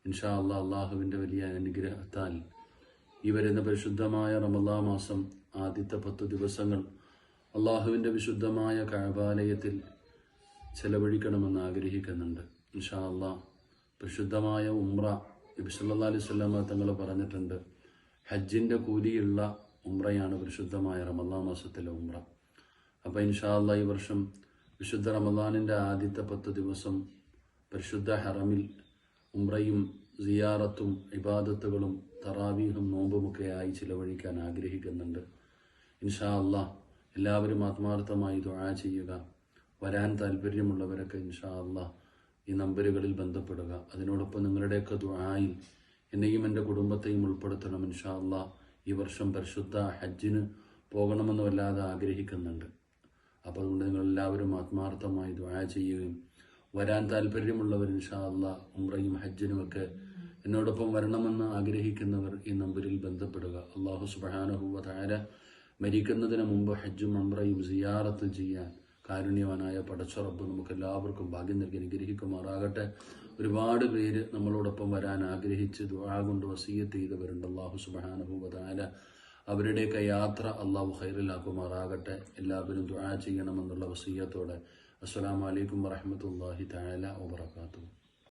ഇൻഷാ അല്ലാഹ് അള്ളാഹുവിൻ്റെ വലിയ അനുഗ്രഹത്താൽ ഈ വരുന്ന പരിശുദ്ധമായ റമളാൻ മാസം ആദ്യത്തെ 10 ദിവസങ്ങൾ അള്ളാഹുവിൻ്റെ വിശുദ്ധമായ കഅബാലയത്തിൽ ചെലവഴിക്കണമെന്ന് ആഗ്രഹിക്കുന്നുണ്ട്. ഇൻഷാ അല്ലാഹ് പരിശുദ്ധമായ ഉംറ നബി സല്ലല്ലാഹു അലൈഹി വസല്ലം തങ്ങൾ പറഞ്ഞിട്ടുണ്ട്. ഹജ്ജിൻ്റെ കൂലിയുള്ള ഉംറയാണ് പരിശുദ്ധമായ റമളാൻ മാസത്തിലെ ഉംറ. അപ്പോൾ ഇൻഷാ അല്ലാഹ് ഈ വർഷം വിശുദ്ധ റമളാനിൻ്റെ ആദ്യത്തെ 10 ദിവസം പരിശുദ്ധ ഹറമിൽ ഉംറയും സിയാറത്തും ഇബാദത്തുകളും തറാവീഹും നോമ്പുമൊക്കെയായി ചിലവഴിക്കാൻ ആഗ്രഹിക്കുന്നുണ്ട്. ഇൻഷാ അല്ലാഹ് എല്ലാവരും ആത്മാർത്ഥമായി ദുആ ചെയ്യുക. വരാൻ താല്പര്യമുള്ളവരൊക്കെ ഇൻഷാ അല്ലാഹ് ഈ നമ്പറുകളിൽ ബന്ധപ്പെടുക. അതിനോടൊപ്പം നിങ്ങളുടെയൊക്കെ ദുആയിൽ എന്നെയും എൻ്റെ കുടുംബത്തെയും ഉൾപ്പെടുത്തണം. ഇൻഷാ അല്ലാഹ് ഈ വർഷം പരിശുദ്ധ ഹജ്ജിന് പോകണമെന്ന് വല്ലാതെ ആഗ്രഹിക്കുന്നുണ്ട്. അപ്പോൾ അതുകൊണ്ട് നിങ്ങളെല്ലാവരും ആത്മാർത്ഥമായി ദുആ ചെയ്യുകയും വരാൻ താല്പര്യമുള്ളവർ ഇൻഷാ അല്ലാഹ് ഉംറയും ഹജ്ജിനുമൊക്കെ എന്നോടൊപ്പം വരണമെന്ന് ആഗ്രഹിക്കുന്നവർ ഈ നമ്പറിൽ ബന്ധപ്പെടുക. അല്ലാഹു സുബ്ഹാനഹു വ തആല മരിക്കുന്നതിന് മുമ്പ് ഹജ്ജും ഉംറയും സിയാറത്തും ചെയ്യാൻ കാരുണ്യവാനായ പടച്ച റബ്ബ് നമുക്ക് എല്ലാവർക്കും ഭാഗ്യം നൽകി അനുഗ്രഹിക്കുമാറാകട്ടെ. ഒരുപാട് പേര് നമ്മളോടൊപ്പം വരാൻ ആഗ്രഹിച്ച് ദുആ കൊണ്ട് വസിയ്യത്ത് ചെയ്തവരുണ്ട്. അല്ലാഹു സുബ്ഹാനഹു വ തആല അവരുടെയൊക്കെ യാത്ര അല്ലാഹു ഖൈറിലാക്കുമാറാകട്ടെ. എല്ലാവരും ദുആ ചെയ്യണമെന്നുള്ള വസിയ്യത്തോടെ അസ്സലാമു അലൈക്കും വറഹ്മത്തുള്ളാഹി തആല വബറകാതുഹു.